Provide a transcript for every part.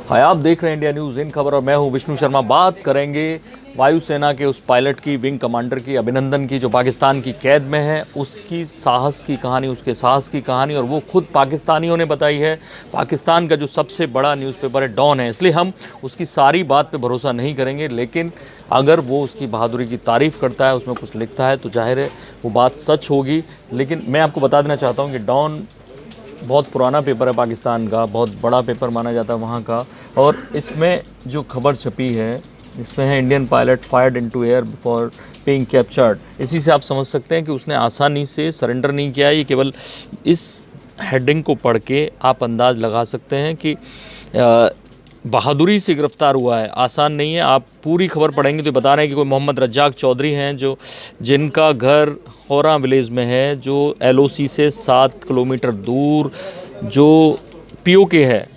हाय, आप देख रहे हैं इंडिया न्यूज़ इन खबर और मैं हूं विष्णु शर्मा। बात करेंगे वायुसेना के उस पायलट की, विंग कमांडर की, अभिनंदन की, जो पाकिस्तान की कैद में है। उसकी साहस की कहानी, उसके साहस की कहानी, और वो खुद पाकिस्तानियों ने बताई है। पाकिस्तान का जो सबसे बड़ा न्यूज़पेपर है डॉन है, इसलिए हम उसकी सारी बात पे भरोसा नहीं करेंगे, लेकिन अगर वो उसकी बहादुरी की तारीफ़ करता है, उसमें कुछ लिखता है, तो जाहिर है वो बात सच होगी। लेकिन मैं आपको बता देना चाहता हूँ कि डॉन बहुत पुराना पेपर है पाकिस्तान का, बहुत बड़ा पेपर माना जाता है वहाँ का। और इसमें जो खबर छपी है, इसमें है Indian pilot fired into air before being captured. इसी से आप समझ सकते हैं कि उसने आसानी से सरेंडर नहीं किया। ये केवल इस हेडिंग को पढ़ के आप अंदाज़ लगा सकते हैं कि बहादुरी से गिरफ्तार हुआ है, आसान नहीं है। आप पूरी खबर पढ़ेंगे तो बता रहे हैं कि कोई मोहम्मद रज्जाक चौधरी हैं, जिनका घर होरा विलेज में है, जो एलओसी से 7 किलोमीटर दूर जो पीओके है,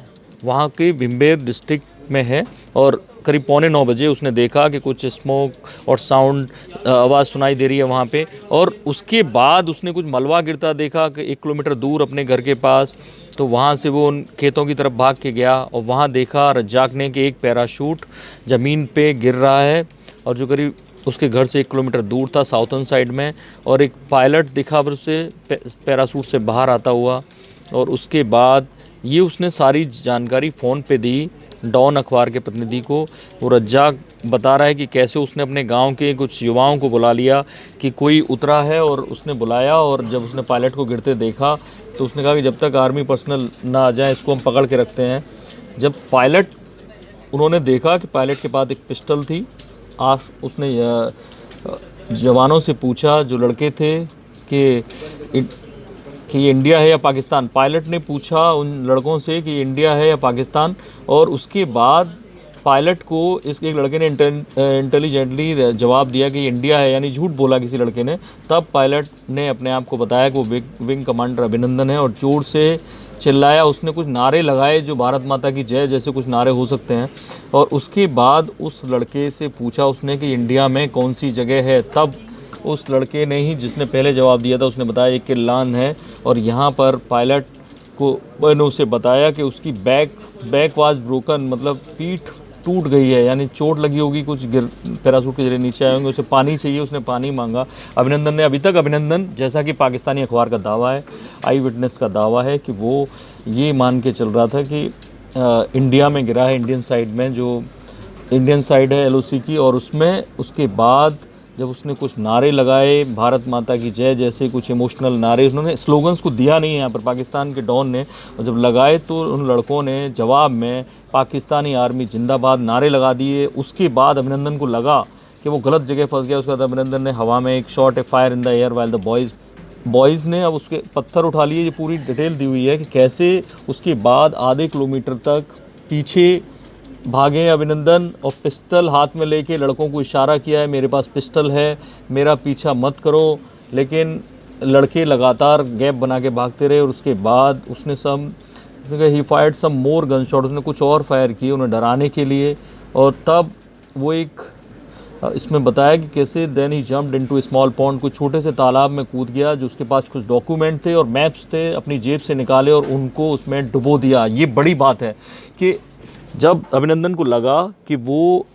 वहाँ के भिम्बेर डिस्ट्रिक्ट में है। और करीब 8:45 बजे उसने देखा कि कुछ स्मोक और साउंड आवाज़ सुनाई दे रही है वहाँ पे, और उसके बाद उसने कुछ मलबा गिरता देखा कि 1 किलोमीटर दूर अपने घर के पास। तो वहाँ से वो उन खेतों की तरफ भाग के गया और वहाँ देखा रज्जाक ने कि एक पैराशूट ज़मीन पे गिर रहा है, और जो करीब उसके घर से 1 किलोमीटर दूर था, साउथर्न साइड में। और एक पायलट दिखा फिर उसे पैराशूट से बाहर आता हुआ, और उसके बाद ये उसने सारी जानकारी फ़ोन पे दी डॉन अखबार के प्रतिनिधि को। वो रज्जाक बता रहा है कि कैसे उसने अपने गांव के कुछ युवाओं को बुला लिया कि कोई उतरा है, और उसने बुलाया, और जब उसने पायलट को गिरते देखा तो उसने कहा कि जब तक आर्मी पर्सनल ना आ जाए इसको हम पकड़ के रखते हैं। जब पायलट उन्होंने देखा कि पायलट के पास एक पिस्टल थी, उसने जवानों से पूछा, जो लड़के थे, कि ये इंडिया है या पाकिस्तान। पायलट ने पूछा उन लड़कों से कि ये इंडिया है या पाकिस्तान, और उसके बाद पायलट को इस एक लड़के ने इंटेलिजेंटली जवाब दिया कि ये इंडिया है, यानी झूठ बोला किसी लड़के ने। तब पायलट ने अपने आप को बताया कि वो विंग कमांडर अभिनंदन है, और जोर से चिल्लाया। उसने कुछ नारे लगाए जो भारत माता की जय जैसे कुछ नारे हो सकते हैं। और उसके बाद उस लड़के से पूछा उसने कि इंडिया में कौन सी जगह है। तब उस लड़के ने ही, जिसने पहले जवाब दिया था, उसने बताया एक किल्लान है। और यहाँ पर पायलट को ने उसे बताया कि उसकी बैक वाज ब्रोकन, मतलब पीठ टूट गई है, यानी चोट लगी होगी, कुछ पैराशूट के जरिए नीचे आए होंगे, उसे पानी चाहिए, उसने पानी मांगा। अभिनंदन ने, अभी तक अभिनंदन, जैसा कि पाकिस्तानी अखबार का दावा है, आई विटनेस का दावा है, कि वो ये मान के चल रहा था कि इंडिया में गिरा है, इंडियन साइड में, जो इंडियन साइड है एलओसी की। और उसमें उसके बाद जब उसने कुछ नारे लगाए, भारत माता की जय जैसे कुछ इमोशनल नारे, उन्होंने स्लोगन्स को दिया नहीं है यहाँ पर पाकिस्तान के डॉन ने, और जब लगाए तो उन लड़कों ने जवाब में पाकिस्तानी आर्मी जिंदाबाद नारे लगा दिए। उसके बाद अभिनंदन को लगा कि वो गलत जगह फंस गया। उसके बाद अभिनंदन ने हवा में एक shot, A fire in the air while the boys ने अब उसके पत्थर उठा लिए। ये पूरी डिटेल दी हुई है कि कैसे उसके बाद आधे किलोमीटर तक पीछे भागे अभिनंदन, और पिस्टल हाथ में लेके लड़कों को इशारा किया है, मेरे पास पिस्टल है, मेरा पीछा मत करो। लेकिन लड़के लगातार गैप बना के भागते रहे, और उसके बाद उसने ही fired some more gun shot, उसने कुछ और फायर किए उन्हें डराने के लिए। और तब वो एक इसमें बताया कि कैसे then he jumped into a small pond, कुछ छोटे से तालाब में कूद गया, जो उसके पास कुछ डॉक्यूमेंट थे और मैप्स थे, अपनी जेब से निकाले और उनको उसमें डुबो दिया। ये बड़ी बात है कि जब अभिनंदन को लगा कि वो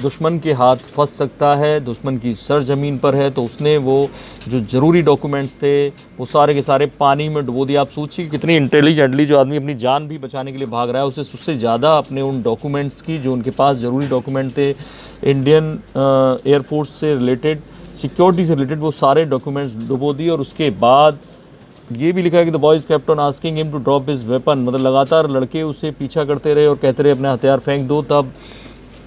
दुश्मन के हाथ फंस सकता है, दुश्मन की सरजमीन पर है, तो उसने वो जो ज़रूरी डॉक्यूमेंट्स थे वो सारे के सारे पानी में डुबो दिया। आप सोचिए कितनी इंटेलिजेंटली जो आदमी अपनी जान भी बचाने के लिए भाग रहा है, उसे उससे ज़्यादा अपने उन डॉक्यूमेंट्स की, जो उनके पास ज़रूरी डॉक्यूमेंट थे, इंडियन एयरफोर्स से रिलेटेड, सिक्योरिटी से रिलेटेड, वो सारे डॉक्यूमेंट्स डुबो दिए। और उसके बाद ये भी लिखा है कि the boys kept on asking him to drop his weapon, मतलब लगातार लड़के उससे पीछा करते रहे और कहते रहे अपने हथियार फेंक दो। तब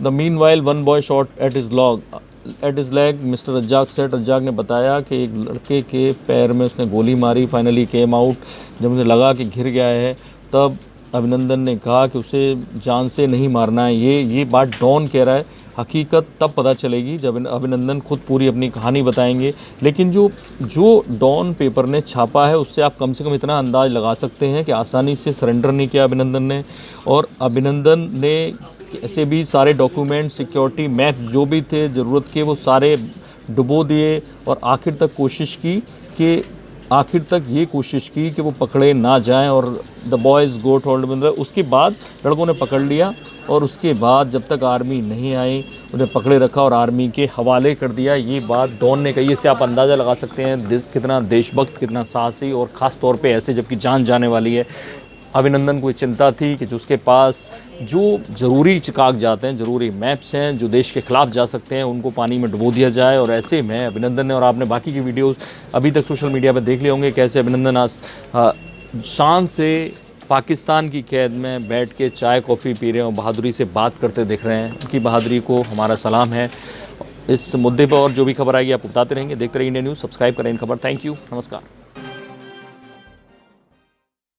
the mean while one boy shot at his leg, mister Razzaq set. Razzaq ने बताया कि एक लड़के के पैर में उसने गोली मारी, फाइनली केम आउट। जब उसे लगा कि घिर गया है, तब अभिनंदन ने कहा कि उसे जान से नहीं मारना है। ये बात डॉन कह रहा है। हकीकत तब पता चलेगी जब अभिनंदन खुद पूरी अपनी कहानी बताएंगे। लेकिन जो डॉन पेपर ने छापा है, उससे आप कम से कम इतना अंदाज़ लगा सकते हैं कि आसानी से सरेंडर नहीं किया अभिनंदन ने, और अभिनंदन ने ऐसे भी सारे डॉक्यूमेंट, सिक्योरिटी मैप जो भी थे ज़रूरत के, वो सारे डुबो दिए, और आखिर तक कोशिश की कि आखिर तक ये कोशिश की कि वो पकड़े ना जाएं और द बॉयज़ गोट होल्ड। उसके बाद लड़कों ने पकड़ लिया और उसके बाद जब तक आर्मी नहीं आई उन्हें पकड़े रखा और आर्मी के हवाले कर दिया। ये बात डॉन ने कही। इससे आप अंदाज़ा लगा सकते हैं कितना देशभक्त, कितना साहसी, और ख़ास तौर पे ऐसे जबकि जान जाने वाली है। अभिनंदन को चिंता थी कि जो उसके पास जो ज़रूरी कागजात हैं, ज़रूरी मैप्स हैं जो देश के ख़िलाफ़ जा सकते हैं, उनको पानी में डुबो दिया जाए। और ऐसे में अभिनंदन ने, और आपने बाकी की वीडियोस अभी तक सोशल मीडिया पर देख लिए होंगे, कैसे अभिनंदन आज शान से पाकिस्तान की कैद में बैठ के चाय कॉफ़ी पी रहे हैं और बहादुरी से बात करते दिख रहे हैं। उनकी बहादुरी को हमारा सलाम है। इस मुद्दे पर और जो भी खबर आएगी आपको बताते रहेंगे। देखते रहिए इंडिया न्यूज़, सब्सक्राइब करें इन खबर। थैंक यू, नमस्कार।